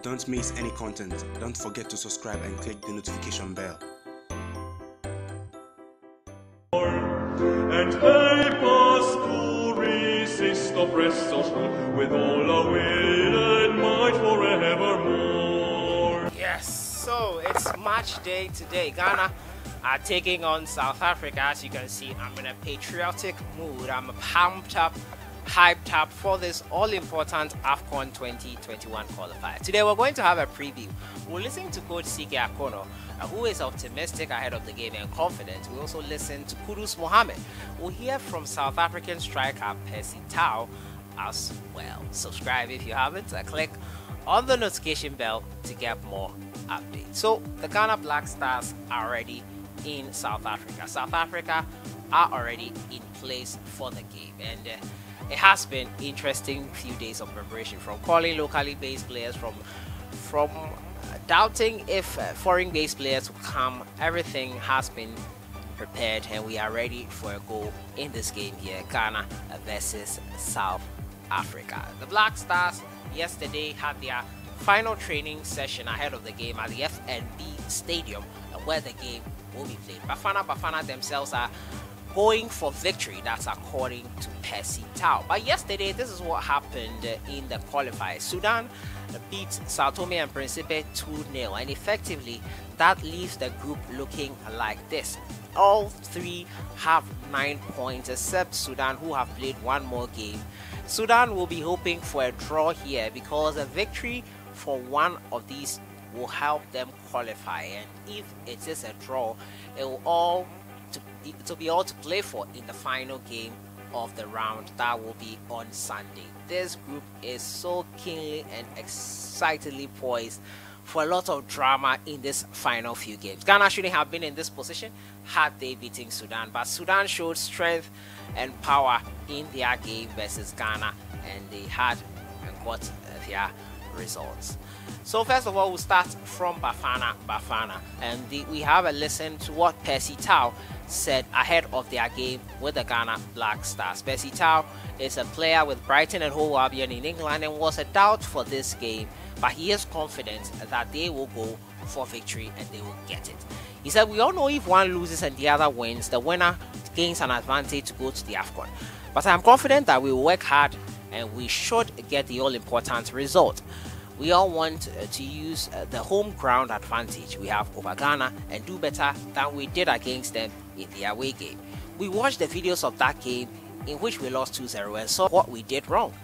Don't miss any content. Don't forget to subscribe and click the notification bell. And help us to resist oppression with all our will and might forevermore. Yes, so it's match day today. Ghana are taking on South Africa. As you can see, I'm in a patriotic mood. I'm pumped up, hyped up for this all-important AFCON 2021 qualifier. Today we're going to have a preview. We'll listen to Coach Akonnor, who is optimistic ahead of the game and confident. We also listen to Kudus MOHAMMED. We'll hear from South African striker PERCY as well. Subscribe if you haven't, click on the notification bell to get more updates. So the Ghana Black Stars are already in South Africa. South Africa are already in place for the game, and it has been interesting few days of preparation, from calling locally based players, from doubting if foreign based players will come. Everything has been prepared and we are ready for a goal in this game here, Ghana versus South Africa. The Black Stars yesterday had their final training session ahead of the game at the FNB Stadium, where the game will be played. Bafana themselves are going for victory, that's according to PERCY. But yesterday, this is what happened in the qualifiers. Sudan beat Sao Tome and Principe 2-0, and effectively that leaves the group looking like this. All three have 9 points except Sudan, who have played one more game. Sudan will be hoping for a draw here because a victory for one of these will help them qualify, and if it is a draw, it will be all to play for in the final game of the round. That will be on Sunday. This group is so keenly and excitedly poised for a lot of drama in this final few games. Ghana shouldn't have been in this position had they beaten Sudan, but Sudan showed strength and power in their game versus Ghana, and they had and got their results. So first of all, we'll start from Bafana, and we have a listen to what PERCY said ahead of their game with the Ghana Black Stars. PERCY is a player with Brighton and Hove Albion in England and was a doubt for this game, but he is confident that they will go for victory and they will get it. He said, "We all know if one loses and the other wins, the winner gains an advantage to go to the AFCON. But I'm confident that we will work hard and we should get the all-important result. We all want to use the home ground advantage we have over Ghana and do better than we did against them in the away game. We watched the videos of that game in which we lost 2-0 and saw what we did wrong.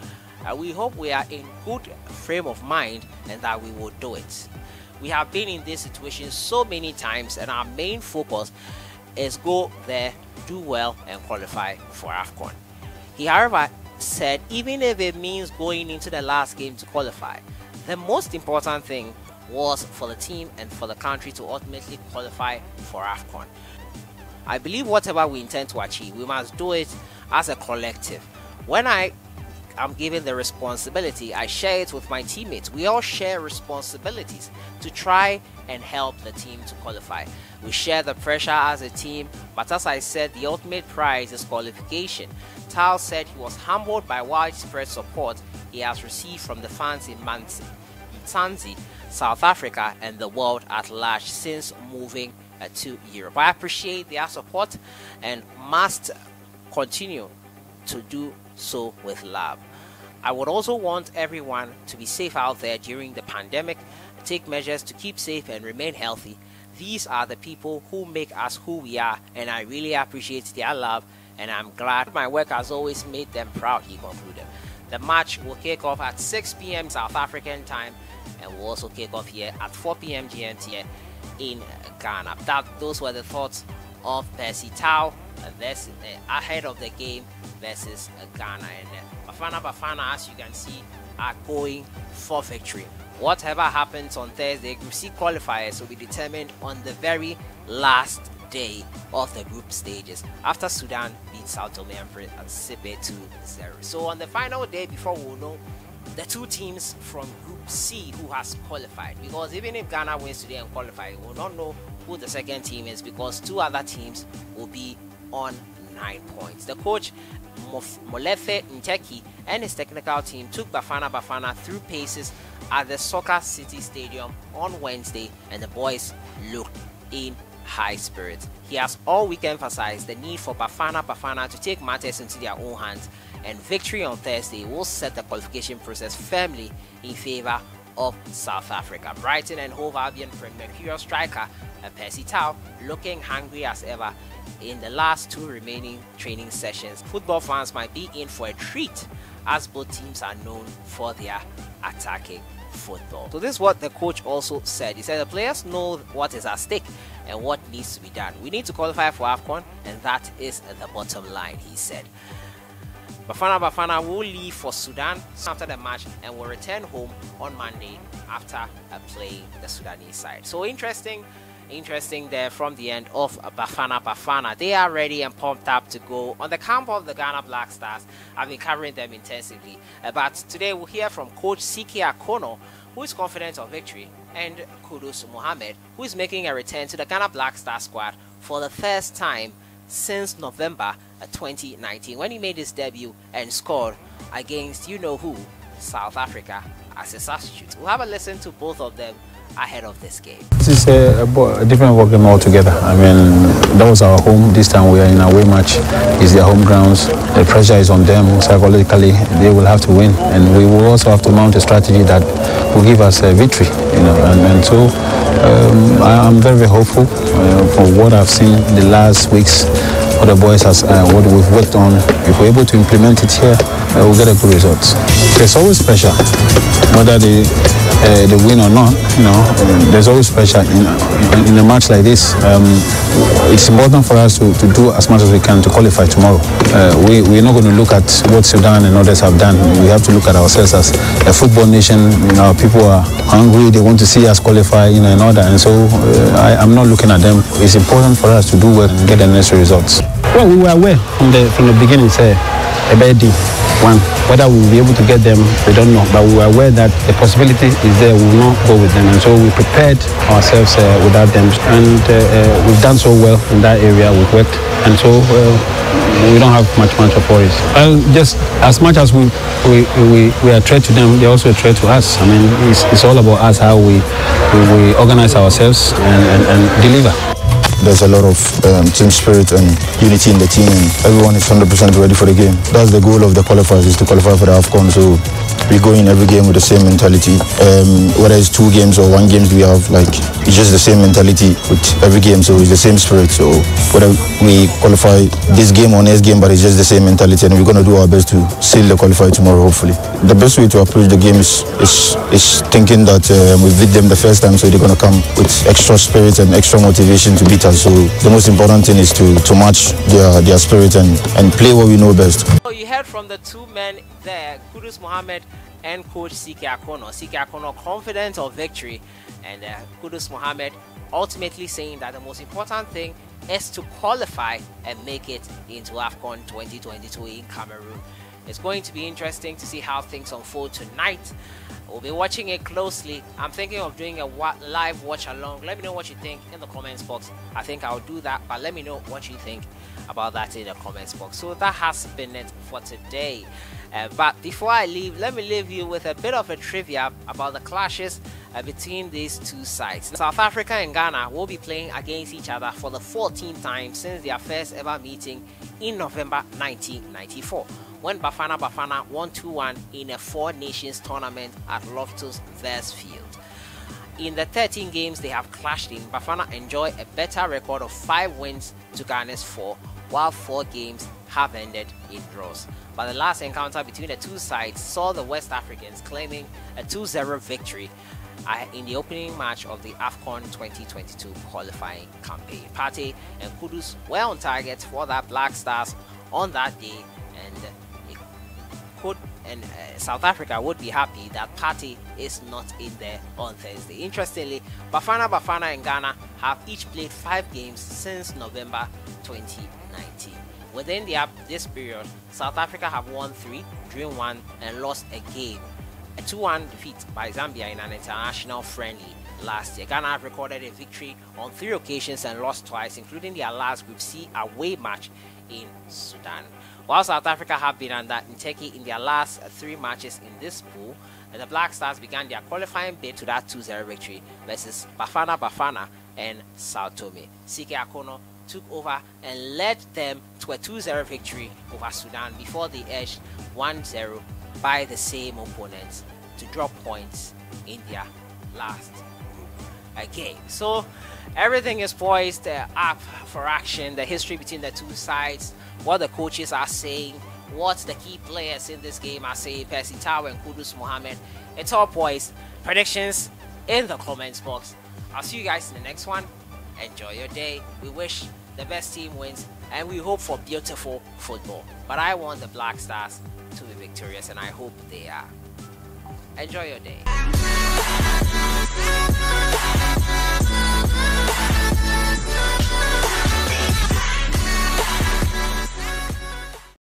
We hope we are in good frame of mind and that we will do it. We have been in this situation so many times, and our main focus is go there, do well and qualify for AFCON." He however said even if it means going into the last game to qualify, the most important thing was for the team and for the country to ultimately qualify for AFCON. "I believe whatever we intend to achieve, we must do it as a collective. When I am given the responsibility, I share it with my teammates. We all share responsibilities to try and help the team to qualify. We share the pressure as a team, but as I said, the ultimate prize is qualification." Tal said he was humbled by widespread support he has received from the fans in Mzansi, South Africa, and the world at large since moving to Europe. "I appreciate their support and must continue to do so with love. I would also want everyone to be safe out there during the pandemic, take measures to keep safe and remain healthy. These are the people who make us who we are, and I really appreciate their love, and I'm glad my work has always made them proud," he concluded. The match will kick off at 6 p.m. South African time and will also kick off here at 4 p.m. GMT in Ghana. Those were the thoughts of PERCY ahead of the game versus Ghana. And Bafana, as you can see, are going for victory. Whatever happens on Thursday, Group C qualifiers will be determined on the very last day of the group stages after Sudan beat Sao Tome and Principe 2-0. So on the final day, before we will know the two teams from Group C who has qualified, because even if Ghana wins today and qualify, we will not know who the second team is because two other teams will be on 9 points. The coach Molefe Nteki and his technical team took Bafana Bafana through paces at the Soccer City Stadium on Wednesday, and the boys looked in high spirits. He has all week emphasized the need for Bafana Bafana to take matters into their own hands, and victory on Thursday will set the qualification process firmly in favor of South Africa. Brighton and Hove Albion Mercurial striker PERCY looking hungry as ever in the last 2 remaining training sessions. Football fans might be in for a treat, as both teams are known for their attacking football. So this is what the coach also said. He said the players know what is at stake and what needs to be done. We need to qualify for AFCON, and that is the bottom line, he said. Bafana Bafana will leave for Sudan after the match and will return home on Monday after playing the Sudanese side. So interesting there from the end of Bafana Bafana. They are ready and pumped up to go on the camp of the Ghana Black Stars. I've been covering them intensively, but today we'll hear from coach Akonnor, who is confident of victory, and Kudus MOHAMMED, who is making a return to the Ghana Black Star squad for the first time since November 2019, when he made his debut and scored against you-know-who, South Africa, as a substitute. We'll have a listen to both of them ahead of this game. This is a different ball game altogether. I mean, that was our home. This time we are in a away match. It's their home grounds. The pressure is on them. Psychologically, they will have to win, and we will also have to mount a strategy that will give us a victory. You know, and so I'm very, very hopeful for what I've seen the last weeks. What the boys has, what we've worked on. If we're able to implement it here, we'll get a good result. There's always pressure, whether they win or not. You know, there's always pressure in a match like this. It's important for us to do as much as we can to qualify tomorrow. We're not going to look at what Sudan and others have done. We have to look at ourselves as a football nation. You know, people are hungry. They want to see us qualify, you know, and all that. And so I'm not looking at them. It's important for us to do well and get the necessary results. Well, we were aware from the beginning, say, a bad deal. One, whether we will be able to get them, we don't know. But we were aware that the possibility is there. We will not go with them. And so we prepared ourselves without them. And we've done so well in that area. We've worked. And so we don't have much of worries. Just as much as we are a threat to them, they're also a threat to us. I mean, it's all about us, how we organize ourselves and deliver. There's a lot of team spirit and unity in the team, and everyone is 100% ready for the game. That's the goal of the qualifiers, is to qualify for the AFCON. So we go in every game with the same mentality. Whether it's 2 games or 1 game, we have it's just the same mentality with every game. So it's the same spirit. So whether we qualify this game or next game, but it's just the same mentality, and we're going to do our best to seal the qualifier tomorrow, hopefully. The best way to approach the game is thinking that we beat them the first time, so they're going to come with extra spirit and extra motivation to beat us. So the most important thing is to match their spirit and play what we know best. So you heard from the 2 men there, Kudus MOHAMMED and coach Akonnor. Akonnor confident of victory, and Kudus MOHAMMED ultimately saying that the most important thing is to qualify and make it into AFCON 2022 in Cameroon. It's going to be interesting to see how things unfold tonight. We'll be watching it closely. I'm thinking of doing a live watch along. Let me know what you think in the comments box. I think I'll do that, but let me know what you think about that in the comments box. So that has been it for today. But before I leave, let me leave you with a bit of a trivia about the clashes between these 2 sides. South Africa and Ghana will be playing against each other for the 14th time since their first ever meeting in November 1994, when Bafana Bafana won 2-1 in a 4 Nations tournament at Loftus Versfeld. In the 13 games they have clashed in, Bafana enjoy a better record of 5 wins to Ghana's 4, while 4 games have ended in draws. But the last encounter between the 2 sides saw the West Africans claiming a 2-0 victory in the opening match of the AFCON 2022 qualifying campaign. PERCY and Kudus were on target for that Black Stars on that day, and South Africa would be happy that PERCY is not in there on Thursday. Interestingly, Bafana Bafana and Ghana have each played 5 games since November 2019. Within this period, South Africa have won 3, drawn 1, and lost a game. A 2-1 defeat by Zambia in an international friendly last year. Ghana have recorded a victory on 3 occasions and lost twice, including their last Group C away match in Sudan. While South Africa have been under Turkey in their last 3 matches in this pool, the Black Stars began their qualifying bid to that 2-0 victory versus Bafana and Sao Tome. CK Akonnor took over and led them to a 2-0 victory over Sudan before they edged 1-0 by the same opponents to drop points in their last group. Okay, so everything is poised up for action. The history between the two sides, what the coaches are saying, what the key players in this game are saying, PERCY Tau and Kudus Mohammed. It's all poised. Predictions in the comments box. I'll see you guys in the next one. Enjoy your day. We wish the best team wins and we hope for beautiful football. But I want the Black Stars to be victorious and I hope they are. Enjoy your day.